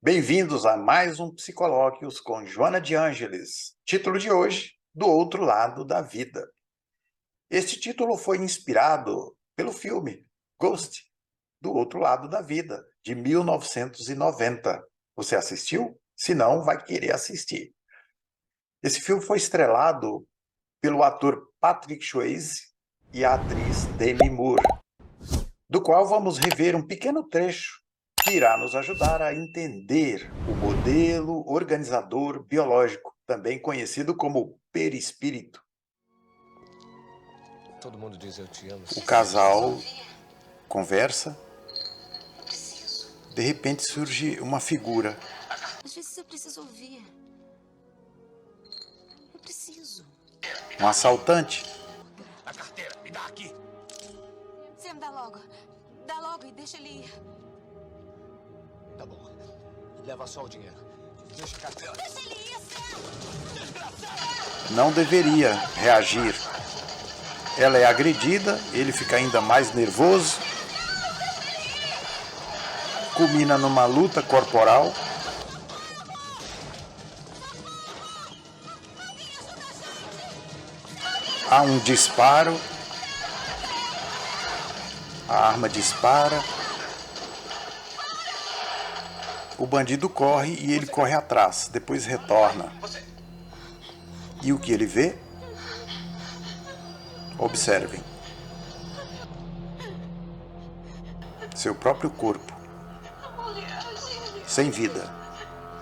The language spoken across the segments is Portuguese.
Bem-vindos a mais um Psicolóquios com Joana de Ângeles. Título de hoje: Do Outro Lado da Vida. Este título foi inspirado pelo filme Ghost, Do Outro Lado da Vida, de 1990. Você assistiu? Se não, vai querer assistir. Esse filme foi estrelado pelo ator Patrick Swayze e a atriz Demi Moore, do qual vamos rever um pequeno trecho que irá nos ajudar a entender o modelo organizador biológico, também conhecido como perispírito. Todo mundo diz eu te amo. O casal conversa, de repente surge uma figura. Às vezes eu preciso ouvir. Eu preciso. Um assaltante. A carteira, me dá aqui. Sam, dá logo. Dá logo e deixa ele ir. Tá bom. Leva só o dinheiro. Deixa a carteira. Deixa ele ir, Sam! Não deveria reagir. Ela é agredida, ele fica ainda mais nervoso. Culmina numa luta corporal. Há um disparo. A arma dispara. O bandido corre e ele corre atrás. Depois retorna. E o que ele vê? Observem. Seu próprio corpo. Sem vida.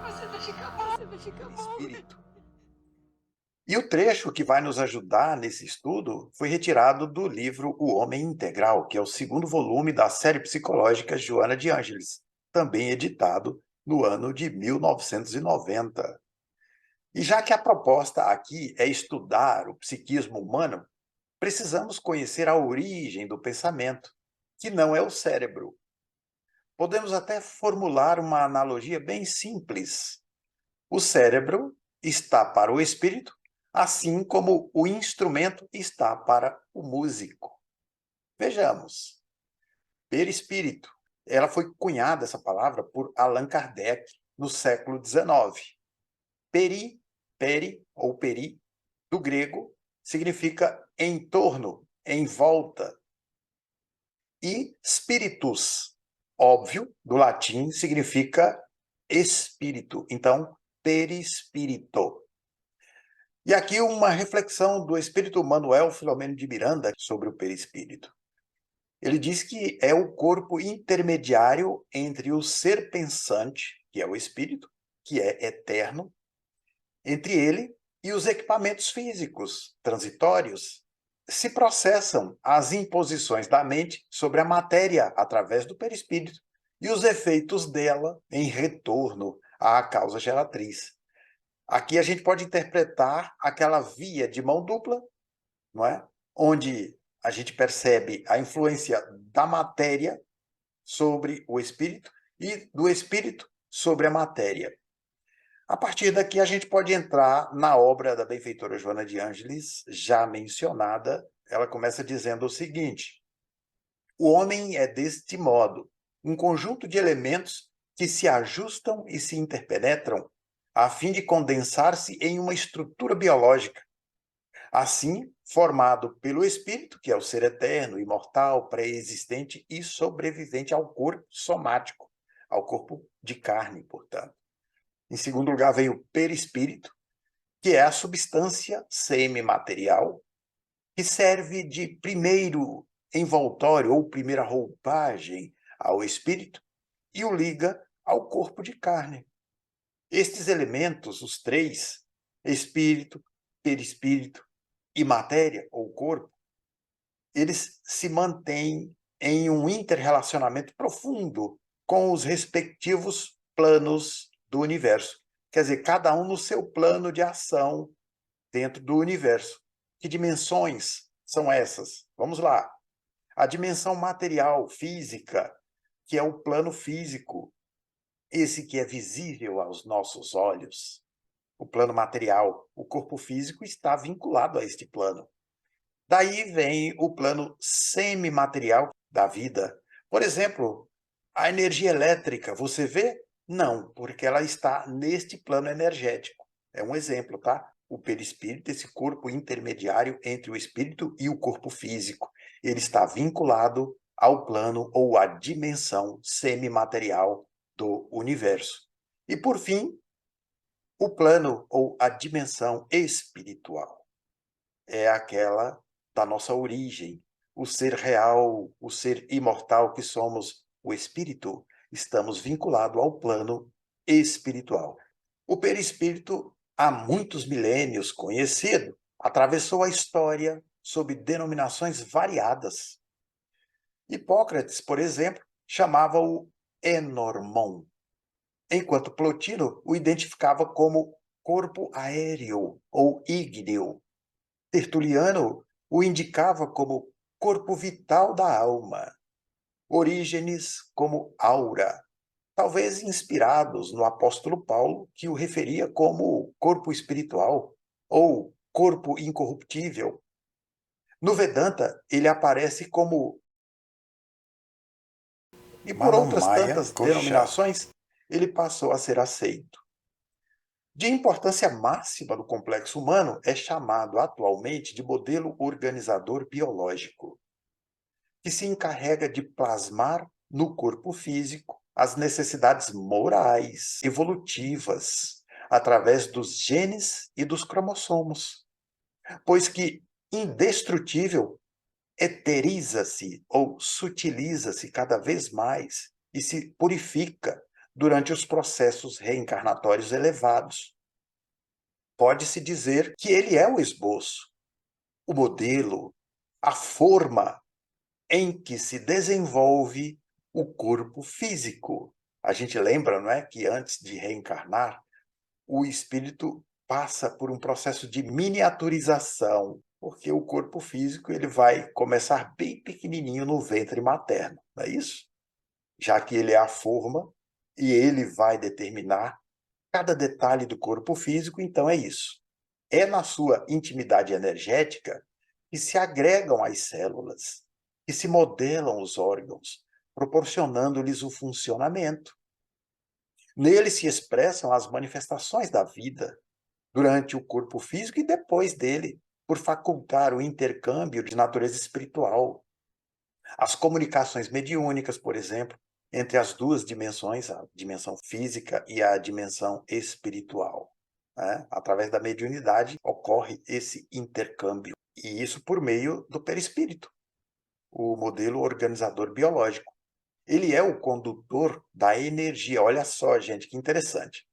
Você vai ficar bom. Você vai ficar bom. Espírito. E o trecho que vai nos ajudar nesse estudo foi retirado do livro O Homem Integral, que é o segundo volume da série psicológica Joana de Ângeles, também editado no ano de 1990. E já que a proposta aqui é estudar o psiquismo humano, precisamos conhecer a origem do pensamento, que não é o cérebro. Podemos até formular uma analogia bem simples. O cérebro está para o espírito, assim como o instrumento está para o músico. Vejamos. Perispírito. Ela foi cunhada, essa palavra, por Allan Kardec, no século XIX. Peri ou peri, do grego, significa em torno, em volta. E spiritus, óbvio, do latim, significa espírito. Então, perispírito. E aqui uma reflexão do espírito Manuel Filomeno de Miranda sobre o perispírito. Ele diz que é o corpo intermediário entre o ser pensante, que é o espírito, que é eterno, entre ele e os equipamentos físicos transitórios. Se processam as imposições da mente sobre a matéria através do perispírito e os efeitos dela em retorno à causa geratriz. Aqui a gente pode interpretar aquela via de mão dupla, não é? Onde a gente percebe a influência da matéria sobre o espírito e do espírito sobre a matéria. A partir daqui, a gente pode entrar na obra da benfeitora Joana de Ângeles, já mencionada. Ela começa dizendo o seguinte: o homem é deste modo, um conjunto de elementos que se ajustam e se interpenetram a fim de condensar-se em uma estrutura biológica. Assim, formado pelo espírito, que é o ser eterno, imortal, pré-existente e sobrevivente ao corpo somático, ao corpo de carne, portanto. Em segundo lugar, vem o perispírito, que é a substância semimaterial, que serve de primeiro envoltório ou primeira roupagem ao espírito e o liga ao corpo de carne. Estes elementos, os três, espírito, perispírito e matéria ou corpo, eles se mantêm em um interrelacionamento profundo com os respectivos planos do universo. Quer dizer, cada um no seu plano de ação dentro do universo. Que dimensões são essas? Vamos lá. A dimensão material, física, que é o plano físico, esse que é visível aos nossos olhos. O plano material, o corpo físico está vinculado a este plano. Daí vem o plano semimaterial da vida. Por exemplo, a energia elétrica, você vê? Não, porque ela está neste plano energético. É um exemplo, tá? O perispírito, esse corpo intermediário entre o espírito e o corpo físico, ele está vinculado ao plano ou à dimensão semimaterial do universo. E, por fim, o plano ou a dimensão espiritual é aquela da nossa origem, o ser real, o ser imortal que somos, o espírito, estamos vinculados ao plano espiritual. O perispírito, há muitos milênios conhecido, atravessou a história sob denominações variadas. Hipócrates, por exemplo, chamava-o Enormon, enquanto Plotino o identificava como corpo aéreo ou ígneo. Tertuliano o indicava como corpo vital da alma, Orígenes como aura, talvez inspirados no apóstolo Paulo, que o referia como corpo espiritual ou corpo incorruptível. No Vedanta, ele aparece como, e por outras Manomaya tantas Gosha. denominações, ele passou a ser aceito. De importância máxima no complexo humano, é chamado atualmente de modelo organizador biológico, que se encarrega de plasmar no corpo físico as necessidades morais, evolutivas, através dos genes e dos cromossomos, pois que indestrutível eteriza-se ou sutiliza-se cada vez mais e se purifica durante os processos reencarnatórios elevados. Pode-se dizer que ele é o esboço, o modelo, a forma em que se desenvolve o corpo físico. A gente lembra, não é, que antes de reencarnar, o espírito passa por um processo de miniaturização, porque o corpo físico ele vai começar bem pequenininho no ventre materno, não é isso? Já que ele é a forma e ele vai determinar cada detalhe do corpo físico, então é isso. É na sua intimidade energética que se agregam as células, que se modelam os órgãos, proporcionando-lhes o funcionamento. Nele se expressam as manifestações da vida, durante o corpo físico e depois dele, por facultar o intercâmbio de natureza espiritual. As comunicações mediúnicas, por exemplo, entre as duas dimensões, a dimensão física e a dimensão espiritual. Né? Através da mediunidade ocorre esse intercâmbio, e isso por meio do perispírito, o modelo organizador biológico. Ele é o condutor da energia. Olha só, gente, que interessante.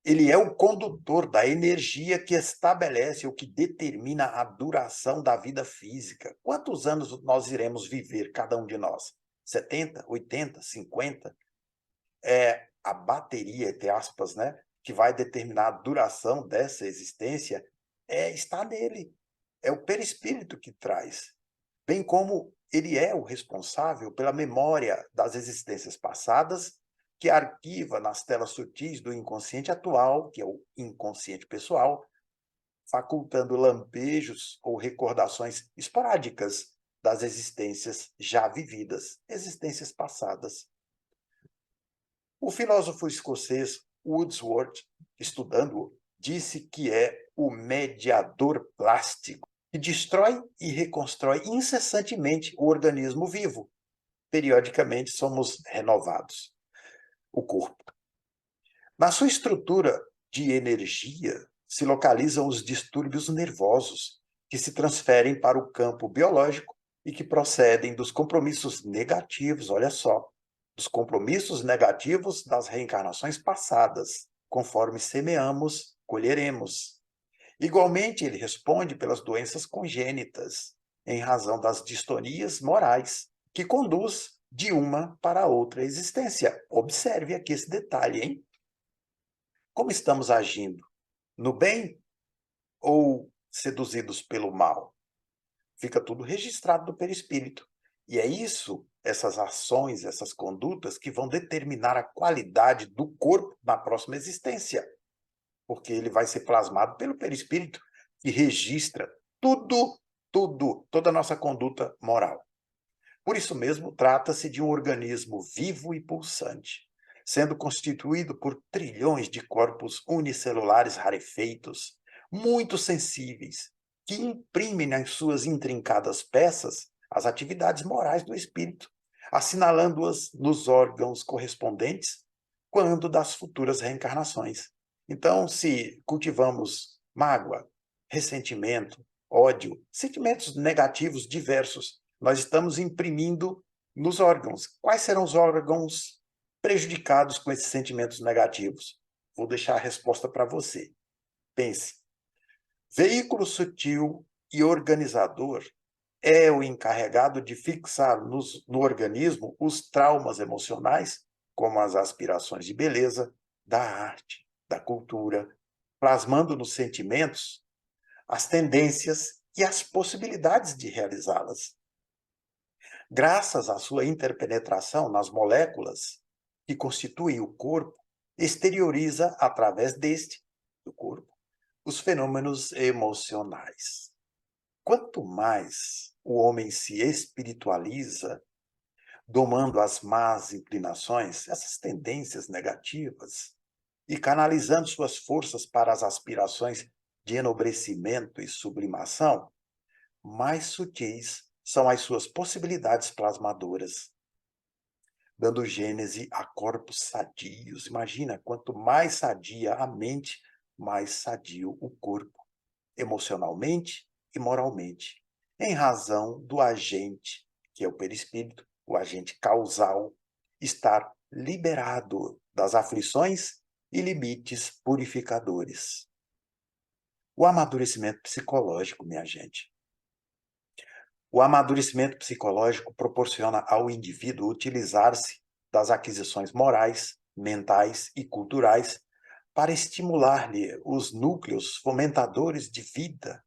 Ele é o condutor da energia que estabelece ou que determina a duração da vida física. Quantos anos nós iremos viver, cada um de nós? 70, 80, 50? É a bateria, entre aspas, né, que vai determinar a duração dessa existência, está nele. É o perispírito que traz. Bem como ele é o responsável pela memória das existências passadas, que arquiva nas telas sutis do inconsciente atual, que é o inconsciente pessoal, facultando lampejos ou recordações esporádicas das existências já vividas, existências passadas. O filósofo escocês Wordsworth, estudando-o, disse que é o mediador plástico, que destrói e reconstrói incessantemente o organismo vivo. Periodicamente somos renovados. O corpo. Na sua estrutura de energia se localizam os distúrbios nervosos, que se transferem para o campo biológico e que procedem dos compromissos negativos, olha só, dos compromissos negativos das reencarnações passadas. Conforme semeamos, colheremos. Igualmente, ele responde pelas doenças congênitas, em razão das distonias morais, que conduz de uma para outra existência. Observe aqui esse detalhe, hein? Como estamos agindo? No bem ou seduzidos pelo mal? Fica tudo registrado no perispírito. E é isso, essas ações, essas condutas, que vão determinar a qualidade do corpo na próxima existência. Porque ele vai ser plasmado pelo perispírito, que registra toda a nossa conduta moral. Por isso mesmo, trata-se de um organismo vivo e pulsante, sendo constituído por trilhões de corpos unicelulares rarefeitos, muito sensíveis, que imprimem nas suas intrincadas peças as atividades morais do espírito, assinalando-as nos órgãos correspondentes quando das futuras reencarnações. Então, se cultivamos mágoa, ressentimento, ódio, sentimentos negativos diversos, nós estamos imprimindo nos órgãos. Quais serão os órgãos prejudicados com esses sentimentos negativos? Vou deixar a resposta para você. Pense. Veículo sutil e organizador é o encarregado de fixar no organismo os traumas emocionais, como as aspirações de beleza, da arte, da cultura, plasmando nos sentimentos as tendências e as possibilidades de realizá-las. Graças à sua interpenetração nas moléculas que constituem o corpo, exterioriza através do corpo, os fenômenos emocionais. Quanto mais o homem se espiritualiza, domando as más inclinações, essas tendências negativas, e canalizando suas forças para as aspirações de enobrecimento e sublimação, mais sutis são as suas possibilidades plasmadoras, dando gênese a corpos sadios. Imagina, quanto mais sadia a mente, mais sadio o corpo, emocionalmente e moralmente, em razão do agente, que é o perispírito, o agente causal, estar liberado das aflições e limites purificadores. O amadurecimento psicológico, minha gente. O amadurecimento psicológico proporciona ao indivíduo utilizar-se das aquisições morais, mentais e culturais para estimular-lhe os núcleos fomentadores de vida,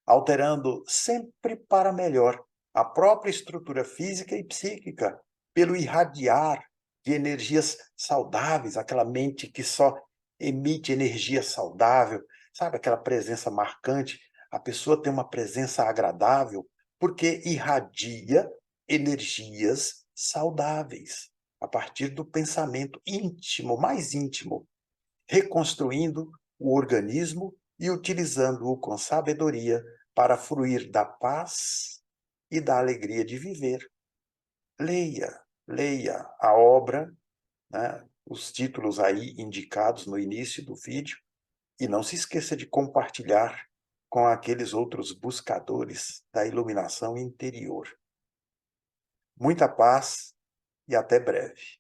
alterando sempre para melhor a própria estrutura física e psíquica, pelo irradiar de energias saudáveis, aquela mente que só emite energia saudável, sabe, aquela presença marcante. A pessoa tem uma presença agradável porque irradia energias saudáveis a partir do pensamento íntimo, mais íntimo, reconstruindo o organismo e utilizando-o com sabedoria para fruir da paz e da alegria de viver. Leia a obra, né, os títulos aí indicados no início do vídeo, e não se esqueça de compartilhar com aqueles outros buscadores da iluminação interior. Muita paz e até breve.